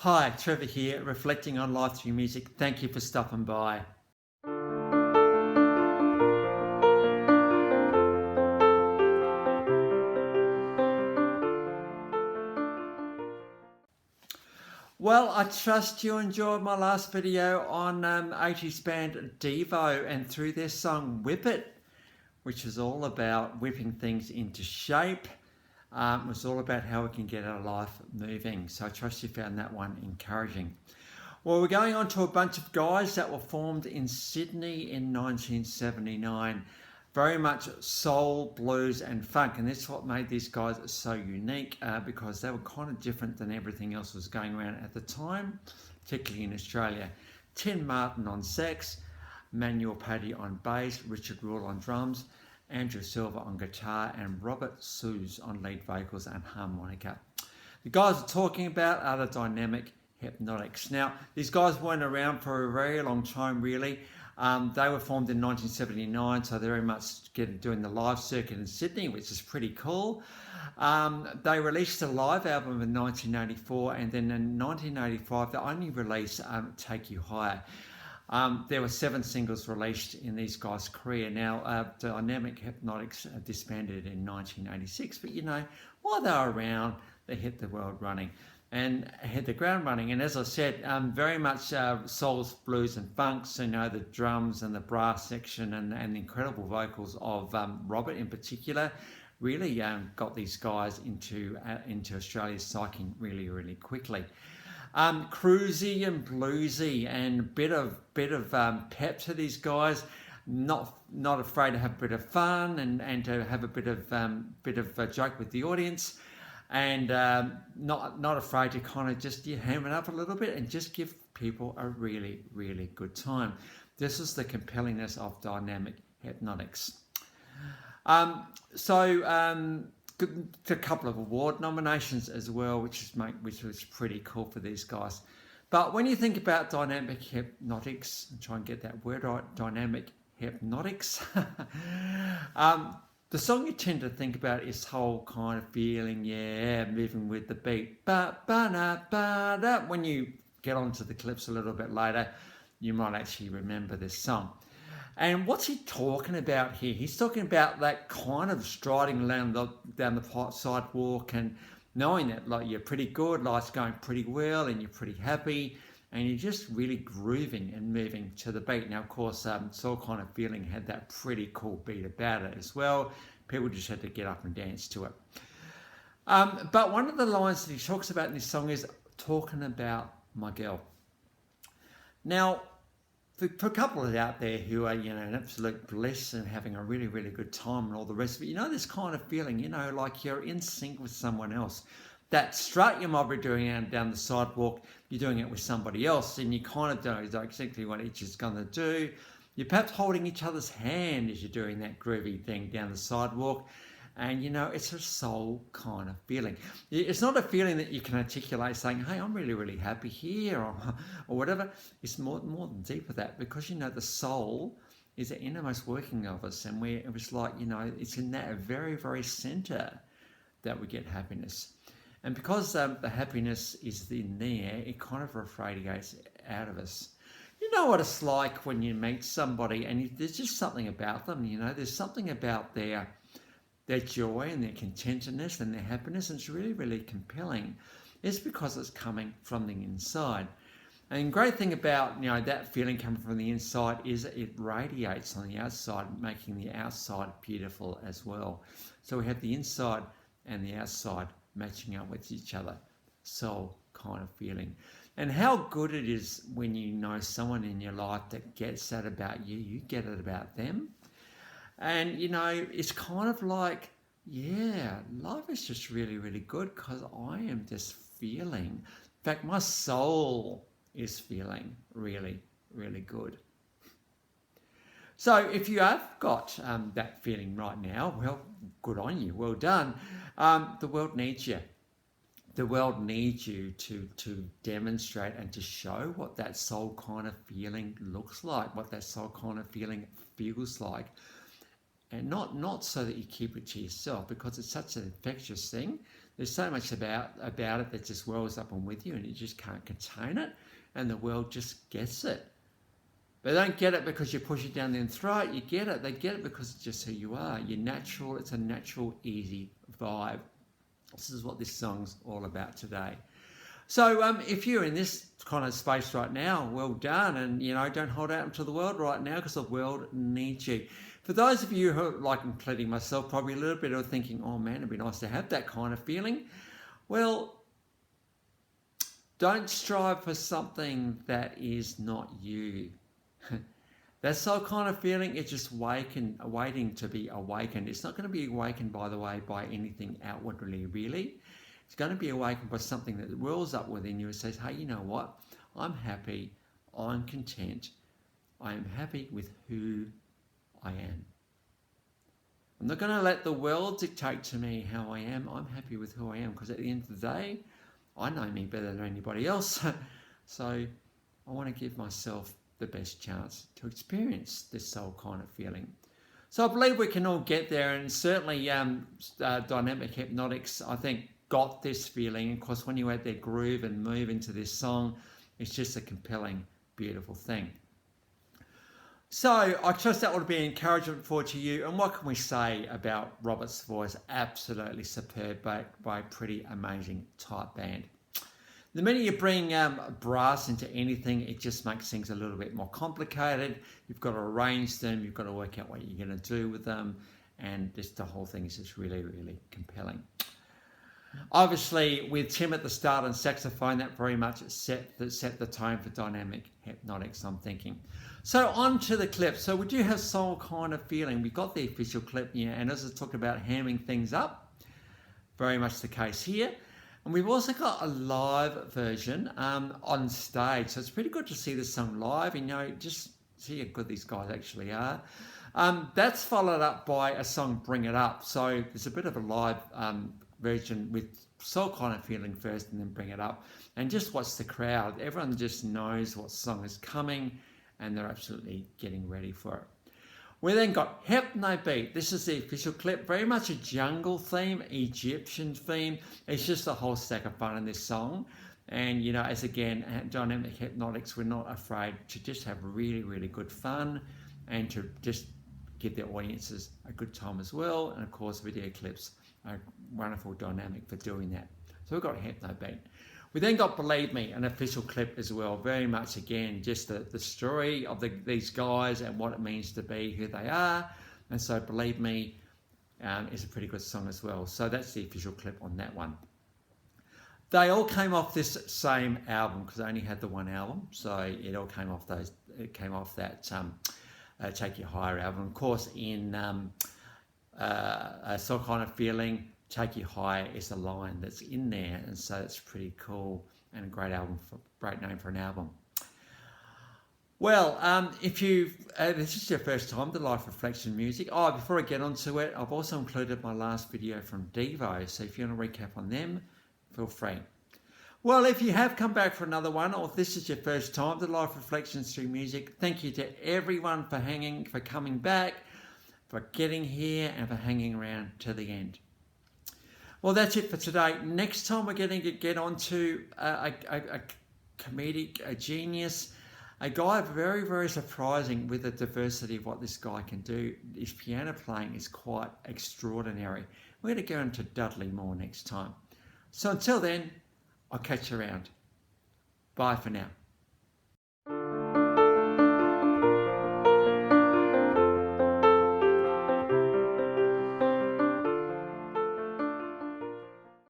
Hi, Trevor here, reflecting on life through music. Thank you for stopping by. Well, I trust you enjoyed my last video on 80s band Devo and through their song Whip It, which is all about whipping things into shape. It was all about how we can get our life moving. So I trust you found that one encouraging. Well, we're going on to a bunch of guys that were formed in Sydney in 1979. Very much soul, blues and funk, and that's what made these guys so unique because they were kind of different than everything else was going around at the time, particularly in Australia. Tim Martin on sax, Manuel Paddy on bass, Richard Rule on drums, Andrew Silver on guitar, and Robert Suze on lead vocals and harmonica. The guys we're talking about are the Dynamic Hepnotics. Now, these guys weren't around for a very long time, really. They were formed in 1979, so they're very much doing the live circuit in Sydney, which is pretty cool. They released a live album in 1984, and then in 1985, they only released Take You Higher. There were 7 singles released in these guys' career. Now, Dynamic Hepnotics disbanded in 1986, but you know, while they were around, they hit the world running and hit the ground running. And as I said, very much souls, blues and funks, you know, the drums and the brass section and the incredible vocals of Robert in particular really got these guys into Australia's psyche really, really quickly. Cruisy and bluesy and bit of pep to these guys. Not afraid to have a bit of fun and to have a bit of a joke with the audience, and not afraid to kind of just ham it up a little bit and just give people a really, really good time. This is the compellingness of Dynamic Hepnotics. A couple of award nominations as well, which was pretty cool for these guys. But when you think about Dynamic Hepnotics, and try and get that word right, Dynamic Hepnotics, the song you tend to think about is whole kind of feeling, moving with the beat. Ba-ba-na-ba-da. When you get onto the clips a little bit later, you might actually remember this song. And what's he talking about here? He's talking about that kind of striding down the sidewalk and knowing that like you're pretty good, life's going pretty well, and you're pretty happy, and you're just really grooving and moving to the beat. Now, of course, Soul Kind of Feeling had that pretty cool beat about it as well. People just had to get up and dance to it. But one of the lines that he talks about in this song is talking about my girl. Now, for a couple out there who are, an absolute bliss and having a really, really good time and all the rest of it, this kind of feeling, like you're in sync with someone else. That strut you might be doing down the sidewalk, you're doing it with somebody else, and you kind of don't know exactly what each is going to do. You're perhaps holding each other's hand as you're doing that groovy thing down the sidewalk. And, it's a soul kind of feeling. It's not a feeling that you can articulate saying, hey, I'm really, really happy here or whatever. It's more than deeper than that, because, the soul is the innermost working of us. And it was like, it's in that very, very center that we get happiness. And because the happiness is in there, it kind of radiates out of us. You know what it's like when you meet somebody and there's just something about them, there's something about their joy and their contentedness and their happiness, and it's really, really compelling. It's because it's coming from the inside. And the great thing about, that feeling coming from the inside is it radiates on the outside, making the outside beautiful as well. So we have the inside and the outside matching up with each other. Soul kind of feeling. And how good it is when you know someone in your life that gets that about you, you get it about them. And, it's kind of like, life is just really, really good because I am just feeling. In fact, my soul is feeling really, really good. So if you have got that feeling right now, well, good on you. Well done. The world needs you. The world needs you to demonstrate and to show what that soul kind of feeling looks like, what that soul kind of feeling feels like. And not so that you keep it to yourself, because it's such an infectious thing There's so much about it that just wells up and with you, and you just can't contain it, and the world just gets it. They don't get it because you push it down their throat. You get it. They get it because it's just who you are. You're natural. It's a natural, easy vibe. This is what this song's all about today. So if you're in this kind of space right now, well done. And, don't hold out into the world right now because the world needs you. For those of you who, like including myself, probably a little bit of thinking, oh man, it'd be nice to have that kind of feeling. Well, don't strive for something that is not you. That soul kind of feeling is just waiting to be awakened. It's not going to be awakened, by the way, by anything outwardly, really. It's going to be awakened by something that wells up within you and says, hey, you know what? I'm happy. I'm content. I am happy with who I am. I'm not going to let the world dictate to me how I am. I'm happy with who I am, because at the end of the day, I know me better than anybody else. So I want to give myself the best chance to experience this soul kind of feeling. So I believe we can all get there, and certainly Dynamic Hepnotics, I think, got this feeling. Of course, when you add their groove and move into this song, it's just a compelling, beautiful thing. So I trust that would be encouragement for to you. And what can we say about Robert's voice? Absolutely superb by a pretty amazing type band. The minute you bring brass into anything, it just makes things a little bit more complicated. You've got to arrange them. You've got to work out what you're going to do with them. And just the whole thing is just really, really compelling. Obviously, with Tim at the start on saxophone, that very much set the tone for Dynamic Hepnotics, I'm thinking. So on to the clip. So we do have soul kind of feeling. We've got the official clip here, and as I talked about hamming things up, very much the case here. And we've also got a live version on stage. So it's pretty good to see this song live and, just see how good these guys actually are. That's followed up by a song, Bring It Up. So there's a bit of a live version with soul kind of feeling first and then Bring It Up. And just watch the crowd. Everyone just knows what song is coming and they're absolutely getting ready for it. We then got Hepnobeat. This is the official clip. Very much a jungle theme, Egyptian theme. It's just a whole stack of fun in this song. And, as again, Dynamic Hepnotics, we're not afraid to just have really, really good fun and to just give their audiences a good time as well. And, of course, video clips are wonderful dynamic for doing that. So we've got Hepnobeat. We then got Believe Me, an official clip as well. Very much, again, just the story of these guys and what it means to be who they are. And so Believe Me is a pretty good song as well. So that's the official clip on that one. They all came off this same album because they only had the one album. So it all came off that Take You Higher album. Of course, in Soul Kind of Feeling, Take You Higher is the line that's in there, and so it's pretty cool and a great name for an album. Well, if this is your first time to Life Reflection Music, before I get onto it, I've also included my last video from Devo, so if you want to recap on them, feel free. Well, if you have come back for another one, or if this is your first time to Life Reflections through music, thank you to everyone for coming back, for getting here, and for hanging around to the end. Well, that's it for today. Next time we're going to get on to a comedic, a genius, a guy very, very surprising with the diversity of what this guy can do. His piano playing is quite extraordinary. We're going to go into Dudley more next time. So until then, I'll catch you around. Bye for now.